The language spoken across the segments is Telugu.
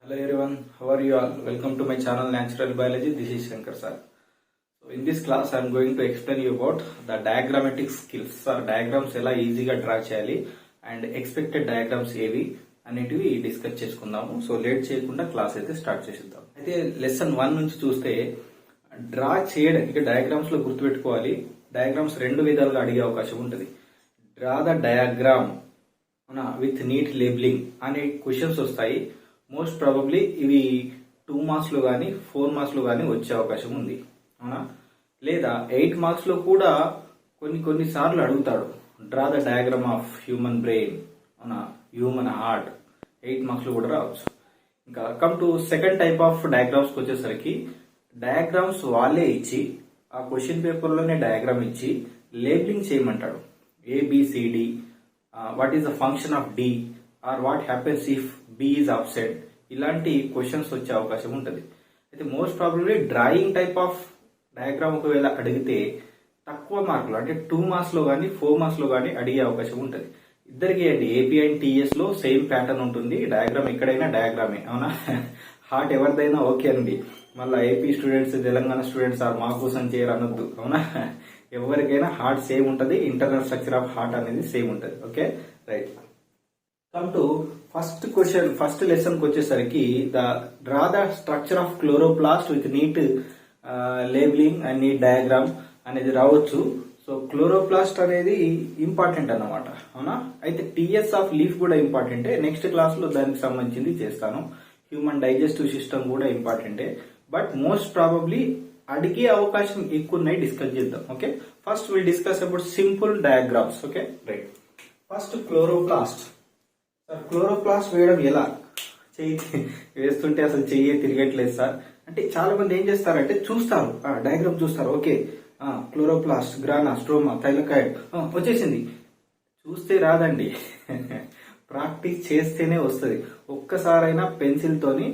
Hello everyone, how are you all? Welcome to my channel Natural Biology. This is Shankar sir. So in this class I am going to explain you about the diagrammatic skills or diagrams ఎలా ఈజీగా డ్రా చేయాలి అండ్ ఎక్స్పెక్టెడ్ డయాగ్రామ్స్ ఏవి అనేటివి డిస్కస్ చేసుకుందాము. సో లేట్ చేయకుండా క్లాస్ అయితే స్టార్ట్ చేసేద్దాం. అయితే లెసన్ 1 నుంచి చూస్తే డ్రా చేయడం ఇక డయాగ్రామ్స్ లో గుర్తుపెట్టుకోవాలి. డయాగ్రామ్స్ రెండు విధాలుగా అడిగే అవకాశం ఉంటుంది. Draw the diagram with neat labeling అనే క్వశ్చన్స్ వస్తాయి. మోస్ట్ ప్రాబబ్లీ ఇవి 2 మార్క్స్ లో కానీ 4 మార్క్స్ లో కానీ వచ్చే అవకాశం ఉంది, అవునా? లేదా 8 మార్క్స్ లో కూడా కొన్ని సార్లు అడుగుతాడు. Draw the diagram of human brain, అవునా, హ్యూమన్ హార్ట్. 8 మార్క్స్ లో కూడా రావచ్చు. ఇంకా come to second type of diagrams వచ్చేసరికి డయాగ్రామ్స్ వాళ్ళే ఇచ్చి ఆ క్వశ్చన్ పేపర్ లోనే డయాగ్రామ్ ఇచ్చి లేబులింగ్ చేయమంటాడు. ABCD, what is the function of D or what happens if B is absent, ఇలాంటి క్వశ్చన్స్ వచ్చే అవకాశం ఉంటుంది. అయితే most probably drawing type of diagram ఒకవేళ అడిగితే తక్కువ మార్కులు అంటే 2 మార్క్స్ లో కానీ 4 మార్క్స్ లో కానీ అడిగే అవకాశం ఉంటుంది. ఇద్దరికి అండి ఏపీ అండ్ టీఎస్ లో సేమ్ ప్యాటర్న్ ఉంటుంది. డయాగ్రామ్ ఎక్కడైనా డయాగ్రామే, అవునా? హార్ట్ ఎవరిదైనా ఓకే అండి. మళ్ళీ AP students Telangana students or మా కోసం చేయరు అనొద్దు, అవునా? ఎవరికైనా హార్ట్ సేమ్ ఉంటుంది. ఇంటర్నల్ స్ట్రక్చర్ ఆఫ్ హార్ట్ అనేది సేమ్ ఉంటుంది. Okay, right. Come to first question, first lesson కి వచ్చేసరికి draw the structure of chloroplast with neat labeling and neat diagram అనేది రావచ్చు. సో క్లోరోప్లాస్ట్ అనేది ఇంపార్టెంట్ అన్నమాట, అవునా? అయితే టీఎస్ ఆఫ్ లీఫ్ కూడా ఇంపార్టెంటే. నెక్స్ట్ క్లాస్ లో దానికి సంబంధించింది చేస్తాను. హ్యూమన్ డైజెస్టివ్ సిస్టమ్ కూడా ఇంపార్టెంటే. బట్ మోస్ట్ ప్రాబబ్లీ అడిగే అవకాశం ఎక్కువ ఉన్నాయి. డిస్కస్ చేద్దాం. Okay, first will discuss about simple diagrams. Okay, right. First chloroplast. Chloroplast వేయడం ఎలా? చెయ్యి వేస్తుంటే అసలు చెయ్యి తిరగట్లేదు సార్ అంటే చాలా మంది ఏం చేస్తారంటే చూస్తారు, డయాగ్రామ్ చూస్తారు, ఓకే క్లోరోప్లాస్ట్, గ్రానా, స్ట్రోమా, థైలకాయిడ్ వచ్చేసింది. చూస్తే రాదండి, ప్రాక్టీస్ చేస్తేనే వస్తుంది. ఒక్కసారైనా పెన్సిల్ తోని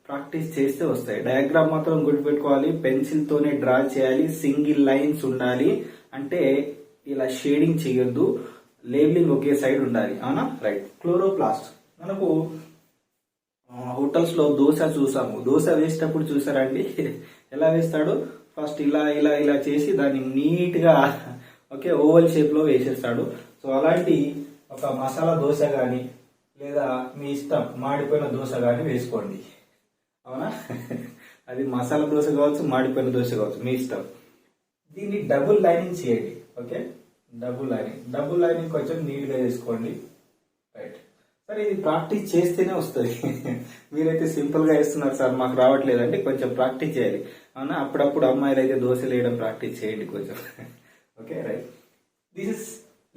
ప్రాక్టీస్ చేస్తే వస్తాయి. డయాగ్రామ్ మాత్రం గుర్తుపెట్టుకోవాలి, పెన్సిల్ తోనే డ్రా చేయాలి, సింగిల్ లైన్స్ ఉండాలి. అంటే ఇలా షేడింగ్ చేయొద్దు, లేబులింగ్ ఒకే సైడ్ ఉండాలి, అవునా? రైట్. క్లోరోప్లాస్ట్ మనకు హోటల్స్ లో దోశ చూసాము. దోశ వేసేటప్పుడు చూసారండి ఎలా వేస్తాడు? ఫస్ట్ ఇలా ఇలా ఇలా చేసి దాన్ని నీట్ గా ఓకే ఓవల్ షేప్ లో వేసేస్తాడు. సో అలాంటి ఒక మసాలా దోశ గాని లేదా మీ ఇష్టం మాడిపోయిన దోశ గాని వేసుకోండి, అవునా? అది మసాలా దోశ కావచ్చు, మాడిపోయిన దోశ కావచ్చు, మీ ఇష్టం. దీన్ని డబుల్ లైనింగ్ చేయండి. ఓకే, డబుల్ లైనింగ్ కొంచెం నీట్ గా చేసుకోండి. రైట్. సరే, ఇది ప్రాక్టీస్ చేస్తేనే వస్తుంది. మీరైతే సింపుల్ గా వేస్తున్నారు సార్ మాకు రావట్లేదు అంటే కొంచెం ప్రాక్టీస్ చేయాలి, అవునా? అప్పుడప్పుడు అమ్మాయిలు అయితే దోశలు వేయడం ప్రాక్టీస్ చేయండి కొంచెం. Okay, right. This is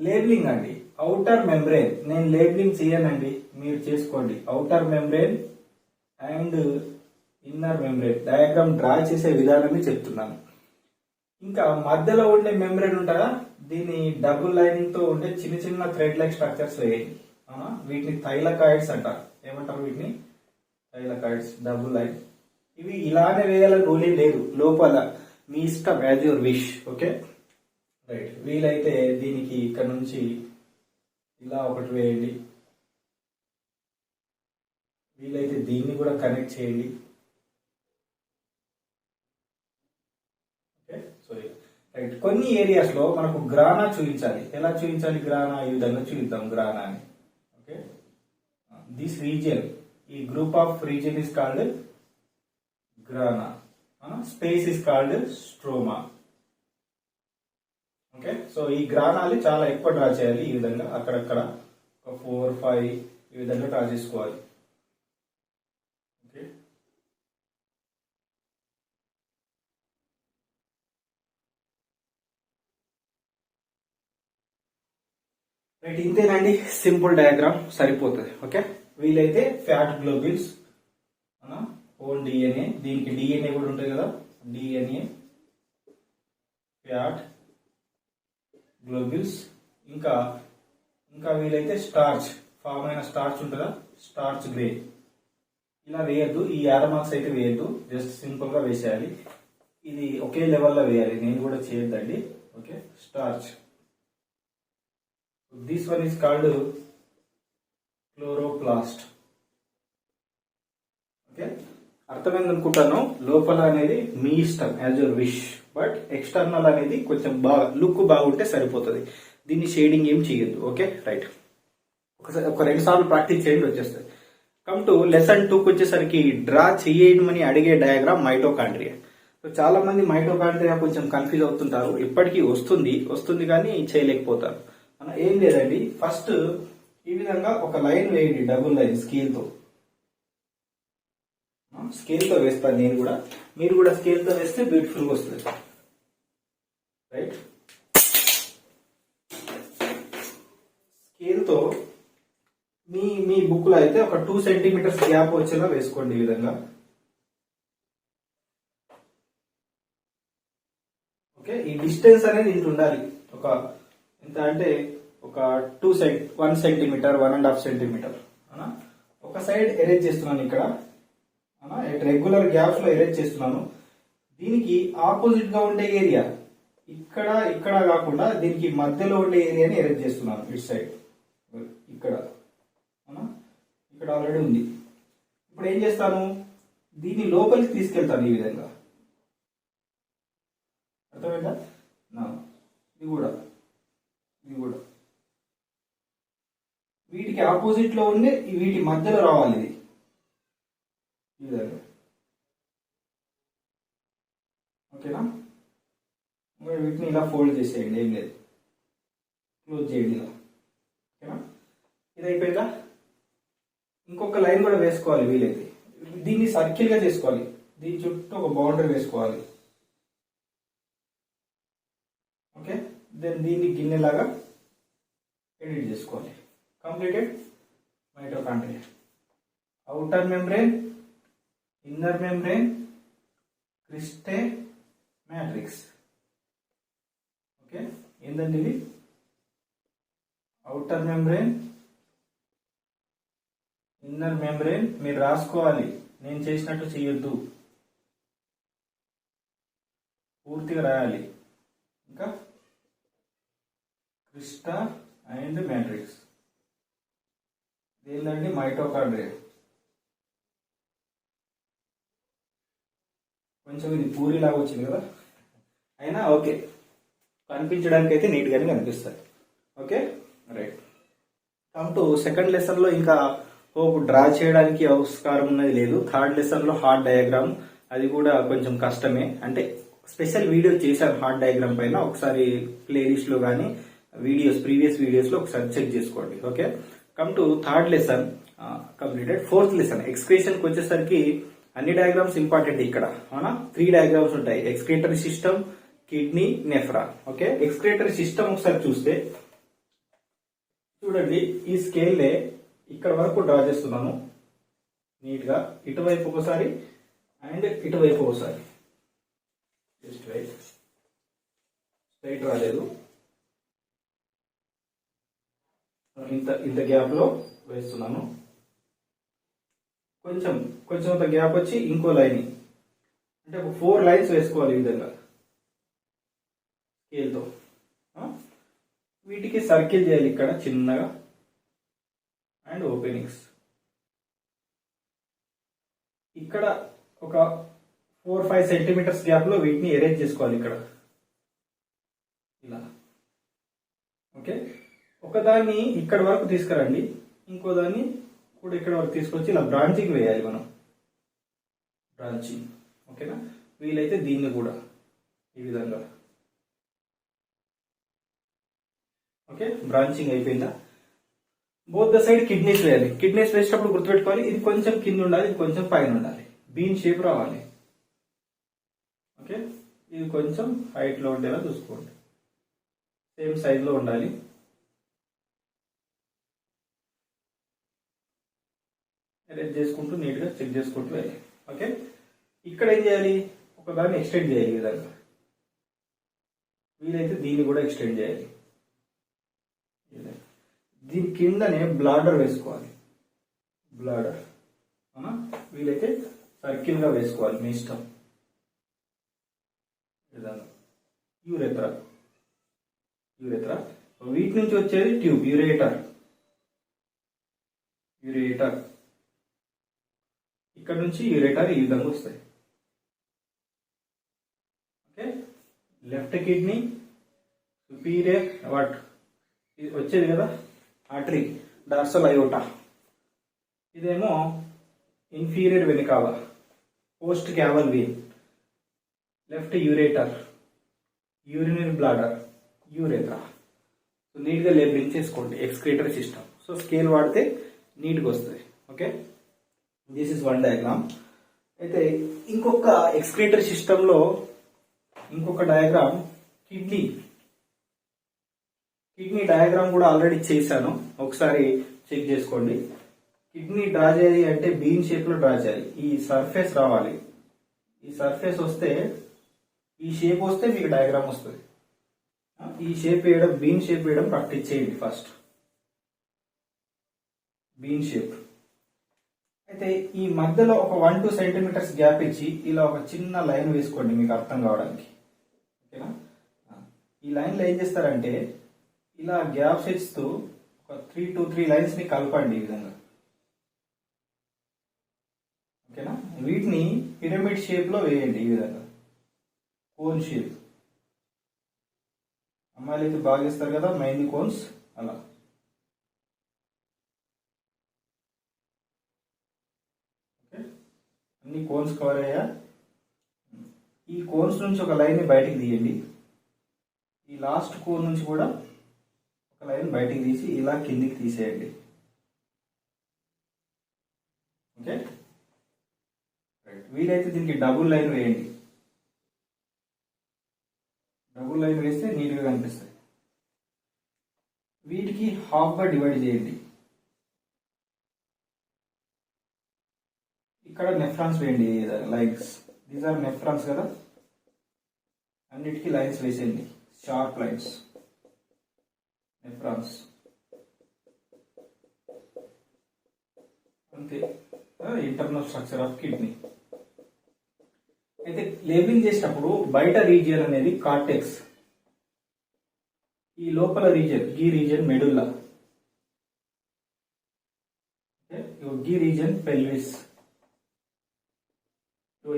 labelling అండి. అవుటర్ మెంబ్రెయిన్ నేను లేబులింగ్ చేయనండి, మీరు చేసుకోండి. Outer membrane and inner membrane diagram draw చేసే విధానాన్ని చెప్తున్నాను. ఇంకా మధ్యలో ఉండే మెంబ్రెయిన్ ఉంటుందా, దీన్ని డబుల్ లైనింగ్ తో ఉండే చిన్న చిన్న థ్రెడ్ లైక్ స్ట్రక్చర్స్ వేయండి, అవునా? వీటిని థైలకాయిడ్స్ అంటారు. ఏమంటారు వీటిని? థైలకాయిడ్స్. Double line. ఇవి ఇలానే వేయాలని రూలే లేదు, లోపల మీ ఇష్టం, as your wish. Okay, right. వీలైతే దీనికి ఇక్కడ నుంచి ఇలా ఒకటి వేయండి, వీలైతే దీన్ని కూడా కనెక్ట్ చేయండి. Okay, so right. కొన్ని ఏరియాస్ లో మనకు గ్రానా చూపించాలి. ఎలా చూపించాలి గ్రానా? ఈ విధంగా చూపిద్దాం గ్రానా అని. ఓకే, దిస్ రీజియన్, ఈ group of region is called గ్రానా, space is called stroma. Okay, so ఈ గ్రానాలు చాలా ఎక్కువ డ్రా చేయాలి. ఈ విధంగా అక్కడక్కడ ఒక 4, 5 ఈ విధంగా డ్రా చేసుకోవాలి. Okay, right. ఇంతేనండి, సింపుల్ డయాగ్రామ్ సరిపోతుంది. ఓకే, వీలైతే ఫ్యాట్ గ్లోబిల్స్, ఓన్ డిఎన్ఏ, దీనికి డిఎన్ఏ కూడా ఉంటుంది కదా, డిఎన్ఏ, ఫ్యాట్ గ్లోబిల్స్. ఇంకా ఇంకా వీలైతే స్టార్చ్, ఫామ్ అయిన స్టార్చ్ ఉంటుందా, స్టార్చ్ గ్రే. ఇలా వేయద్దు, ఈ యారమార్క్స్ అయితే వేయద్దు, జస్ట్ సింపుల్ గా వేసేయాలి. ఇది ఒకే లెవెల్లో వేయాలి, నేను కూడా చేయొద్దండి. Okay, starch. This one is called chloroplast. Okay, అర్థమైంది అనుకుంటాను. లోపల అనేది మీ ఇష్టం, as your wish, but external అనేది కొంచెం బాగా లుక్ బాగుంటే సరిపోతుంది. దీన్ని షేడింగ్ ఏం చేయొద్దు. Okay, right. ఒక 2 సార్లు ప్రాక్టీస్ చేయండి, వచ్చేస్తుంది. కమ్ టు లెసన్ 2కి వచ్చేసరికి డ్రా చేయమని అడిగే డయాగ్రామ్ మైటోకాండ్రియా. సో చాలా మంది మైటోకాండ్రియా కొంచెం కన్ఫ్యూజ్ అవుతుంటారు. ఇప్పటికీ వస్తుంది కానీ చేయలేకపోతారు. మనం ఏం లేదండి, ఫస్ట్ ఈ విధంగా ఒక లైన్ వేయండి, డబుల్ లైన్ స్కేల్ తో వేస్తాను నేను కూడా. మీరు కూడా స్కేల్ తో వేస్తే బ్యూటిఫుల్ గా వస్తుంది. రైట్, స్కేల్ తో మీ బుక్ లో అయితే ఒక 2 సెంటీమీటర్స్ గ్యాప్ వచ్చేలా వేసుకోండి. ఈ విధంగా ఓకే. ఈ డిస్టెన్స్ అనేది ఇంత ఉండాలి. ఒక ఎంత అంటే ఒక 1 సెంటీమీటర్, 1.5 సెంటీమీటర్. ఒక సైడ్ ఎరేజ్ చేస్తున్నాను ఇక్కడ, రెగ్యులర్ గ్యాప్స్ లో ఎరేజ్ చేస్తున్నాను. దీనికి ఆపోజిట్ గా ఉండే ఏరియా ఇక్కడ కాకుండా దీనికి మధ్యలో ఉండే ఏరియాని ఎరేజ్ చేస్తున్నాను. ఇటు సైడ్ ఇక్కడ ఆల్రెడీ ఉంది. ఇప్పుడు ఏం చేస్తాను, దీన్ని లోపలికి తీసుకెళ్తాను ఈ విధంగా. అర్థమైందా? ఇది కూడా వీటికి ఆపోజిట్ లో ఉండి వీటి మధ్యలో రావాలి. ఇది ఈ విధంగా. ఓకేనా? వీటిని ఇలా ఫోల్డ్ చేసేయండి, ఏం లేదు, క్లోజ్ చేయండి ఇలా. ఓకేనా? ఇది అయిపోయిందా? ఇంకొక లైన్ కూడా వేసుకోవాలి వీలైతే. దీన్ని సర్కిల్ గా చేసుకోవాలి. దీని చుట్టూ ఒక బౌండరీ వేసుకోవాలి. ఓకే, దెన్ దీన్ని గిన్నెలాగా ఎడిట్ చేసుకోవాలి. Completed mitochondria. Outer membrane, inner membrane, cristae matrix. Okay, ఏంటంటే ఇది అవుటర్ మెంబ్రేన్, ఇన్నర్ మెంబ్రేన్. మీరు రాసుకోవాలి, నేను చేసినట్టు చేయొద్దు, పూర్తిగా రాయాలి. ఇంకా క్రిస్టా అండ్ మ్యాట్రిక్స్. ఏంటంటే మైటోకాండ్రియా. కొంచెం ఇది పూరిలాగా వచ్చింది కదా, అయినా ఓకే, కనిపించడానికి అయితే నీట్ గానే కనిపిస్తుంది. Okay, right. Come to second lesson లో ఇంకా హోప్ డ్రా చేయడానికి ఆస్కారం ఉన్నది లేదు. థర్డ్ లెసన్ లో హార్ట్ డయాగ్రామ్, అది కూడా కొంచెం కష్టమే. అంటే స్పెషల్ వీడియో చేశాను హార్ట్ డయాగ్రామ్ పైన, ఒకసారి ప్లేలిస్ట్ లో కానీ ప్రీవియస్ వీడియోస్ లో ఒకసారి చెక్ చేసుకోండి. Okay, come to third lesson completed. Fourth lesson excretion కి వచ్చేసరికి అన్ని డయాగ్రామ్స్ ఇంపార్టెంట్ ఇక్కడ. అవునా, 3 డయాగ్రామ్స్ ఉంటాయి: excretory system, kidney, nephron. Okay, excretory system ఒకసారి చూస్తే చూడండి, ఈ స్కేల్ ఇక్కడ వరకు డ్రా చేస్తున్నాను నీట్ గా. ఇటువైపు ఒకసారి అండ్ ఇటువైపు ఒకసారి. జస్ట్ రైట్, స్ట్రైట్ రాలేదు, ఇంత గ్యాప్ లో వేస్తున్నాను. కొంచెం అంత గ్యాప్ వచ్చి ఇంకో లైన్, అంటే ఒక 4 లైన్స్ వేసుకోవాలి ఈ విధంగా స్కేల్తో. వీటికి సర్కిల్ చేయాలి ఇక్కడ చిన్నగా, అండ్ ఓపెనింగ్స్. ఇక్కడ ఒక 4-5 సెంటీమీటర్స్ గ్యాప్ లో వీటిని అరేంజ్ చేసుకోవాలి ఇక్కడ ఇలా. ఓకే, ఒకదాన్ని ఇక్కడ వరకు తీసుకురండి, ఇంకో దాన్ని కూడా ఇక్కడ వరకు తీసుకొచ్చి ఇలా బ్రాంచింగ్ వేయాలి మనం. బ్రాంచింగ్. ఓకేనా, వీలైతే దీన్ని కూడా ఈ విధంగా. ఓకే, బ్రాంచింగ్ అయిపోయిందా? బోత్ ద సైడ్ కిడ్నీస్ వేయాలి. కిడ్నీస్ వేసేటప్పుడు గుర్తుపెట్టుకోవాలి, ఇది కొంచెం కింద ఉండాలి, ఇది కొంచెం పైన ఉండాలి. బీన్ షేప్ రావాలి. ఓకే, ఇది కొంచెం హైట్ లో ఉండేలా చూసుకోండి, సేమ్ సైజ్ లో ఉండాలి. అరేంజ్ చేసుకుంటూ నీట్ గా చెక్ చేసుకుంటూ వెళ్ళాలి. ఓకే, ఇక్కడ ఏం చేయాలి, ఒకదాన్ని ఎక్స్టెండ్ చేయాలి ఈ విధంగా. వీలైతే దీన్ని కూడా ఎక్స్టెండ్ చేయాలి. దీని కిందనే బ్లాడర్ వేసుకోవాలి. బ్లాడర్ వీలైతే సర్కిల్ గా వేసుకోవాలి, మీ ఇష్టం. యూరెత్రా. వీటి నుంచి వచ్చేది ట్యూబ్, యూరేటర్. ఇక్కడ నుంచి యూరేటర్ ఈ విధంగా వస్తాయి. Okay, left kidney superior what ఇది వచ్చేది కదా ఆర్టరీ డార్సల్ అయోటా, ఇదేమో inferior vena cava post caval vein, left ureter, urinary bladder, urethra. So నీట్గా లేబులింగ్ చేసుకోండి ఎక్స్క్రీటరీ సిస్టమ్. సో స్కేల్ వాడితే నీట్గా వస్తుంది. Okay, this is one diagram. అయితే ఇంకొక ఎక్స్క్రీటరీ సిస్టంలో ఇంకొక డయాగ్రామ్ కిడ్నీ డయాగ్రామ్ కూడా ఆల్రెడీ చేశాను, ఒకసారి చెక్ చేసుకోండి. కిడ్నీ డ్రా చేయాలి అంటే బీన్ షేప్ లో డ్రా చేయాలి. ఈ సర్ఫేస్ రావాలి, ఈ సర్ఫేస్ వస్తే ఈ షేప్ వస్తే మీకు డయాగ్రామ్ వస్తుంది. ఈ షేప్ వేయడం బీన్ షేప్ వేయడం ప్రాక్టీస్ చేయండి ఫస్ట్. బీన్ షేప్ అయితే ఈ మధ్యలో ఒక 1-2 సెంటీమీటర్స్ గ్యాప్ ఇచ్చి ఇలా ఒక చిన్న లైన్ వేసుకోండి మీకు అర్థం కావడానికి. ఓకేనా, ఈ లైన్లో ఏం చేస్తారంటే ఇలా గ్యాప్స్ ఇస్తూ ఒక 3 లైన్స్ ని కలపండి ఈ విధంగా. ఓకేనా, వీటిని పిరమిడ్ షేప్ లో వేయండి ఈ విధంగా, కోన్ షేప్. అమ్మాయిలు అయితే బాగా వేస్తారు కదా మెయిన్ కోన్స్, అలా. ఓకే, అన్ని కోన్స్ కవర్ అయ్యా. ఈ కోన్స్ నుంచి ఒక లైన్ ని బయటికి తీయండి. ఈ లాస్ట్ కోన్ నుంచి కూడా ఒక లైన్ బయటికి తీసి ఇలా కిందికి తీసేయండి. ఓకే, వీలైతే దీనికి డబుల్ లైన్ వేయండి. డబుల్ లైన్ వేస్తే నీట్గా కనిపిస్తుంది. వీటికి హాఫ్ గా డివైడ్ చేయండి. ఇక్కడ నెఫ్రాన్స్ వేయండి, లైన్స్. దీస్ ఆర్ నెఫ్రాన్స్ కదా, అన్నిటికీ లైన్స్ వేసేయండి, షార్ప్ లైన్స్. నెఫ్రాన్స్ అంతే, ఇంటర్నల్ స్ట్రక్చర్ ఆఫ్ కిడ్నీ. అయితే లేబులింగ్ చేసేటప్పుడు బయట రీజియన్ అనేది కార్టెక్స్, ఈ లోపల రీజియన్ గీ రీజియన్ మెడుల్లా, గీ రీజియన్ పెల్విస్,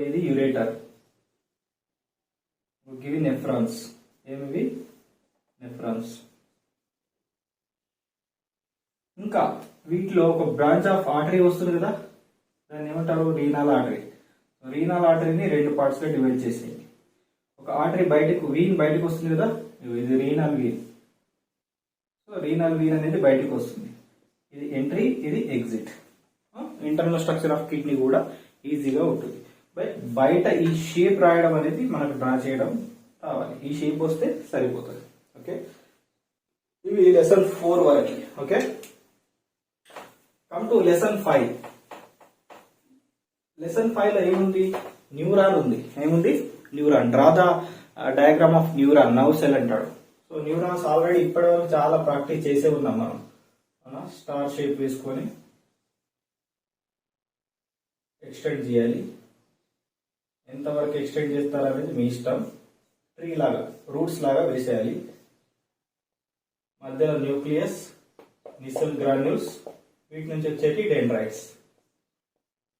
ఇది యురేటర్, గివి నెఫ్రాన్స్. ఏమివి నెఫ్రాన్స్. ఇంకా వీటిలో ఒక బ్రాంచ్ ఆఫ్ ఆర్టరీ వస్తుంది కదా, దాన్ని ఏమంటారు, రీనాల్ ఆర్టరీ. రీనాల్ ఆర్టరీని 2 పార్ట్స్ గా డివైడ్ చేసేయండి. ఒక ఆర్టరీ బయటకు వీన్ బయటకు వస్తుంది కదా, ఇది renal vein. So renal vein అనేది బయటకు వస్తుంది, ఇది ఎంట్రీ, ఇది exit. Internal structure of kidney కూడా ఈజీగా ఉంటుంది. బయట ఈ షేప్ రాయడం అనేది మనకు డ్రా చేయడం రావాలి. ఈ షేప్ వస్తే సరిపోతుంది. ఓకే, ఇవి లెసన్ 4 వరకు. Okay, come to lesson 5. Lesson 5 లో ఏముంది, న్యూరాన్ ఉంది. ఏముంది, neuron. Draw the diagram of neuron, nerve cell అంటాడు. సో న్యూరాన్స్ ఆల్రెడీ ఇప్పటివరకు చాలా ప్రాక్టీస్ చేసే ఉన్నాం మనం. స్టార్ షేప్ వేసుకొని ఎక్స్టెండ్ చేయాలి. ఎంతవరకు ఎక్స్టెండ్ చేస్తారనేది మీ ఇష్టం. ట్రీ లాగా, రూట్స్ లాగా వేసేయాలి. మధ్యలో న్యూక్లియస్, నిసల్ గ్రాన్యూల్స్, వీటి నుంచి వచ్చేటి డెండ్రైట్స్.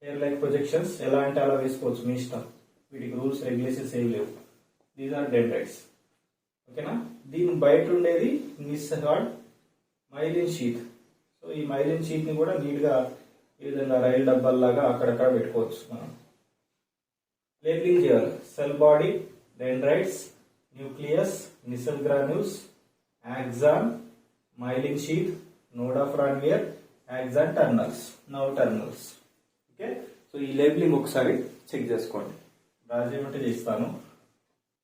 హెయిర్ లైక్ ప్రొజెక్షన్స్ ఎలా అంటే అలా వేసుకోవచ్చు, మీ ఇష్టం. వీటికి రూల్స్ రెగ్యులేషన్స్ ఏమి లేవు. These are dendrites. ఓకేనా, దీని బయట ఉండేది నిస్సహాడ్ మైలిన్ షీత్. సో ఈ మైలిన్ షీత్ ని కూడా నీట్ గా ఈ విధంగా రైలు డబ్బాల్లాగా అక్కడక్కడ పెట్టుకోవచ్చు మనం. లేబులింగ్ చేయాలి. Cell body, dendrites, nucleus, Nissl granules, axon, myelin sheath, node of Ranvier, axon terminals, nerve terminals. Okay, so ఈ లేబులింగ్ ఒకసారి చెక్ చేసుకోండి. రాజేమంటే చేస్తాను.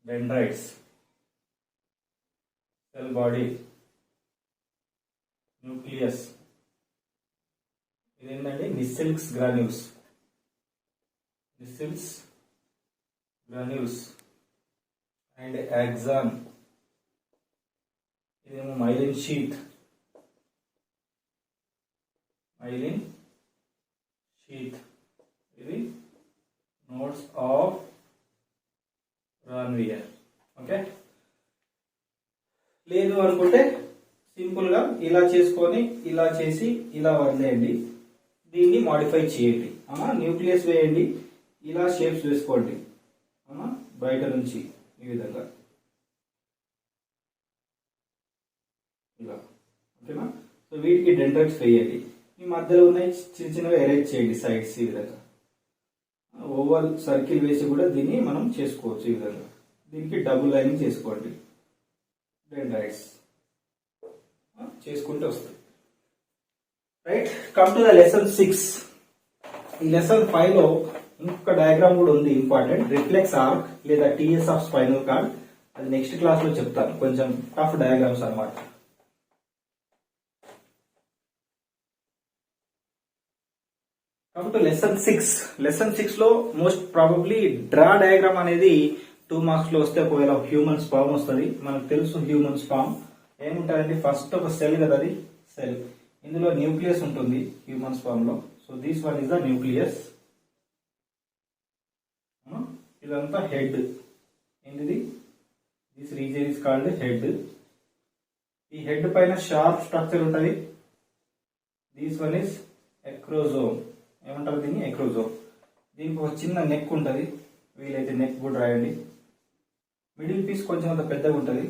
డెండ్రైట్స్, సెల్ బాడీ, న్యూక్లియస్, ఇదేంటండి నిస్సిల్స్ గ్రాన్యూల్స్, నిస్సిల్స్ గ్రాన్యూల్స్ అండ్ axon. ఇదేమో మైలిన్ షీత్, మైలిన్ షీత్. ఇది నోడ్స్ ఆఫ్ రాన్వియర్. ఓకే, లేదు అనుకుంటే సింపుల్ గా ఇలా చేసుకొని ఇలా చేసి ఇలా వదిలేయండి. దీన్ని మాడిఫై చేయండి. న్యూక్లియస్ వేయండి, ఇలా షేప్స్ వేసుకోండి బయట నుంచి ఈ విధంగా ఇలా. ఓకేనా? సో వీటికి డెండ్రైట్స్ వేయండి. ఈ మధ్యలో ఉన్నాయి చిన్న చిన్నగా అరేంజ్ చేయండి సైడ్స్ ఈ విధంగా. ఓవల్ సర్కిల్ వేసి కూడా దీన్ని మనం చేసుకోవచ్చు ఈ విధంగా. దీనికి డబుల్ లైనింగ్ చేసుకోండి, డెండ్రైట్స్ చేసుకుంటే వస్తుంది. Right, come to the lesson 6. ఈ లెసన్ 5 లో ఇంకొక డయాగ్రామ్ కూడా ఉంది ఇంపార్టెంట్, రిఫ్లెక్స్ ఆర్క్ లేదా టీఎస్ ఆఫ్ స్పైనల్ కార్డ్. అది నెక్స్ట్ క్లాస్ లో చెప్తాను, కొంచెం టఫ్ డయాగ్రామ్స్ అన్నమాట. Come to lesson 6. లెసన్ 6 లో మోస్ట్ ప్రాబబ్లీ డ్రా డయాగ్రామ్ అనేది 2 మార్క్స్ లో వస్తే, ఒకవేళ హ్యూమన్ స్పామ్ వస్తుంది. మనకు తెలుసు హ్యూమన్ స్పామ్ ఏముంటారండి, ఫస్ట్ ఒక సెల్ కదా, అది సెల్, ఇందులో న్యూక్లియస్ ఉంటుంది హ్యూమన్ స్పామ్ లో. So this one is the nucleus. ఇదంతా హెడ్, ఏంటిది, this region is called head. ఈ హెడ్ పైన షార్ప్ స్ట్రక్చర్ ఉంటుంది. దిస్ వన్ ఇస్ ఎక్రోజోమ్, ఏమంటారు దీన్ని, ఎక్రోజోమ్. దీనికి ఒక చిన్న నెక్ ఉంటుంది, వీలైతే నెక్ కూడా రాయండి. మిడిల్ పీస్ కొంచెం అంత పెద్దగా ఉంటుంది,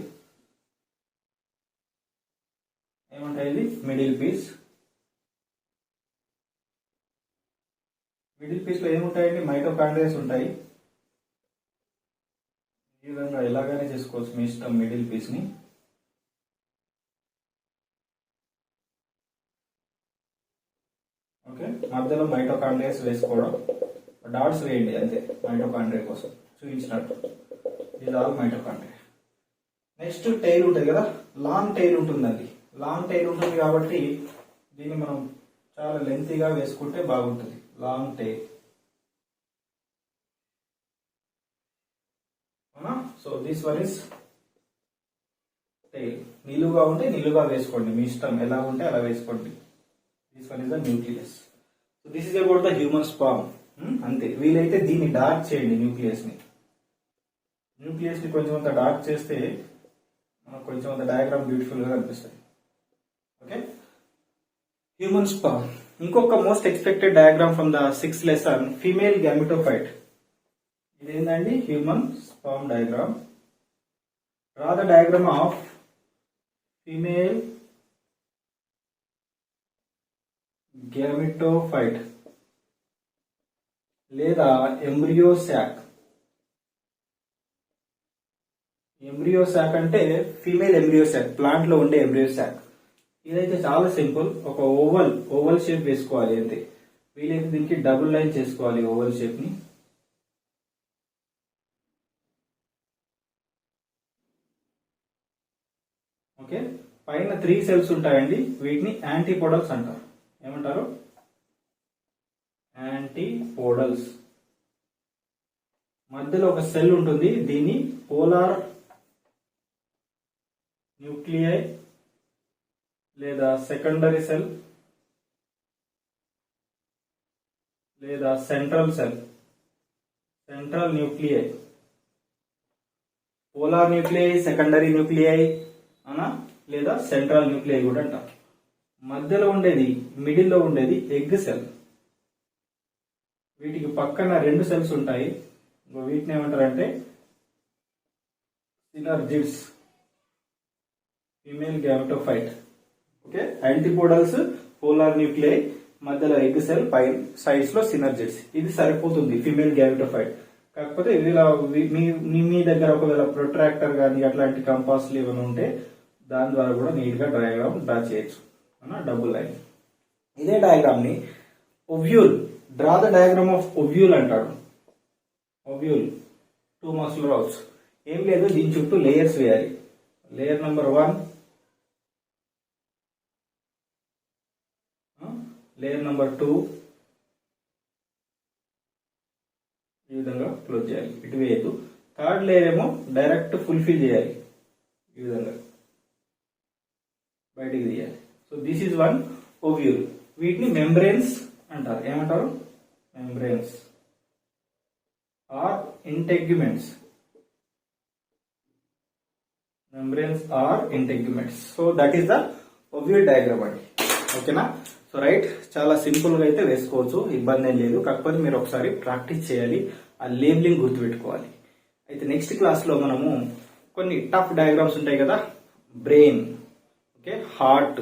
ఏమంటాయి ఇది, మిడిల్ పీస్. మిడిల్ పీస్ లో ఏముంటాయండి, మైటోకాండ్రియాస్ ఉంటాయి. ఈ విధంగా ఎలాగైనా చేసుకోవచ్చు మీ ఇష్టం మిడిల్ పీస్ ని. ఓకే, మధ్యలో మైటోకాండ్రియాస్ వేసుకోవడం, డాట్స్ వేయండి అంతే మైటోకాండ్రియా కోసం చూపించినట్టు. ఇది ఆల్ మైటోకాండ్రియా. నెక్స్ట్ టైల్ ఉంటుంది కదా, లాంగ్ టైల్ ఉంటుందండి. లాంగ్ టైల్ ఉంటుంది కాబట్టి దీన్ని మనం చాలా లెంతీగా వేసుకుంటే బాగుంటుంది. Long tail. So this one is tail. నిలువుగా ఉంటే నిలువుగా వేసుకోండి, మీ ఇష్టం, ఎలా ఉంటే అలా వేసుకోండి. This one is the nucleus. So this is about the human sperm. అంతే. వీలైతే దీన్ని డార్క్ చేయండి, న్యూక్లియస్ ని. న్యూక్లియస్ ని కొంచెం అంత డార్క్ చేస్తే మనకు కొంచెం అంత డయాగ్రామ్ బ్యూటిఫుల్ గా కనిపిస్తుంది. Okay, human sperm. ఇంకొక most expected diagram from the 6th lesson, female gametophyte. ఇదేంటండి, human sperm diagram. Draw the diagram of female gametophyte లేదా ఎంబ్రియో శాక్. ఎంబ్రియో శాక్ అంటే ఫీమేల్ ఎంబ్రియో శాక్, ప్లాంట్ లో ఉండే ఎంబ్రియో శాక్. ఇదైతే చాలా సింపుల్, ఒక ఓవల్ షేప్ వేసుకోవాలి అంతే. వీలైతే దీనికి డబుల్ లైన్ చేసుకోవాలి ఓవల్ షేప్ ని. ఓకే, పైన 3 సెల్స్ ఉంటాయండి, వీటిని యాంటీపోడల్స్ అంటారు. ఏమంటారు, యాంటీపోడల్స్. మధ్యలో ఒక సెల్ ఉంటుంది, దీన్ని పోలార్ న్యూక్లియై లేదా సెకండరీ సెల్ లేదా central cell. Central nuclei, polar nuclei, secondary nuclei అనా, లేదా సెంట్రల్ న్యూక్లియై కూడా అంటారు. మధ్యలో ఉండేది, మిడిల్లో ఉండేది ఎగ్ సెల్. వీటికి పక్కన 2 సెల్స్ ఉంటాయి, వీటిని ఏమంటారంటే synergids. Female gametophyte. Okay, antipodals, polar nuclei, మధ్యలో ఎగ్ సెల్, పై సైడ్స్ లో సినర్జిడ్స్. ఇది సరిపోతుంది ఫీమేల్ గ్యామెటోఫైట్. కాకపోతే ఇలా మీ దగ్గర ఒకవేళ ప్రొట్రాక్టర్ కానీ అట్లాంటి కంపాస్లు ఏమైనా ఉంటే దాని ద్వారా కూడా నీట్ గా డయాగ్రామ్ డ్రా చేయొచ్చు, డబుల్ లైన్. ఇదే డయాగ్రామ్ ని ovule, draw the diagram of ovule అంటాడు. ఓవ్యూల్ 2 మార్క్స్ లో రావచ్చు. ఏం లేదు, దీని చుట్టూ లేయర్స్ వేయాలి. లేయర్ నెంబర్ 1, లేయర్ నెంబర్ 2, ఈ విధంగా క్లోజ్ చేయాలి. ఇటు వేయద్దు. థర్డ్ లేయర్ ఏమో డైరెక్ట్ ఫుల్ఫిల్ చేయాలి, ఈ విధంగా బయటికి తీయాలి. So this is one ovule. వీటిని మెంబ్రెన్స్ అంటారు. ఏమంటారు, membranes or integuments. Membranes or integuments. So that is the ovule diagram అండి. ఓకేనా. సో రైట్, చాలా సింపుల్ గా అయితే వేసుకోవచ్చు, ఇబ్బంది ఏం లేదు. కాకపోతే మీరు ఒకసారి ప్రాక్టీస్ చేయాలి, ఆ లేబులింగ్ గుర్తుపెట్టుకోవాలి. అయితే నెక్స్ట్ క్లాస్ లో మనము కొన్ని టఫ్ డయాగ్రామ్స్ ఉంటాయి కదా, brain, okay, heart,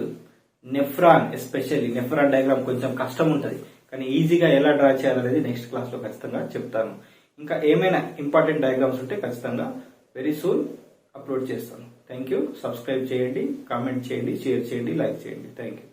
nephron, especially nephron diagram కొంచెం కష్టం ఉంటుంది, కానీ ఈజీగా ఎలా డ్రా చేయాలనేది నెక్స్ట్ క్లాస్ లో ఖచ్చితంగా చెప్తాను. ఇంకా ఏమైనా ఇంపార్టెంట్ డయాగ్రామ్స్ ఉంటే ఖచ్చితంగా వెరీ సూన్ అప్లోడ్ చేస్తాను. Thank you. సబ్స్క్రైబ్ చేయండి, కామెంట్ చేయండి, షేర్ చేయండి, లైక్ చేయండి. Thank you.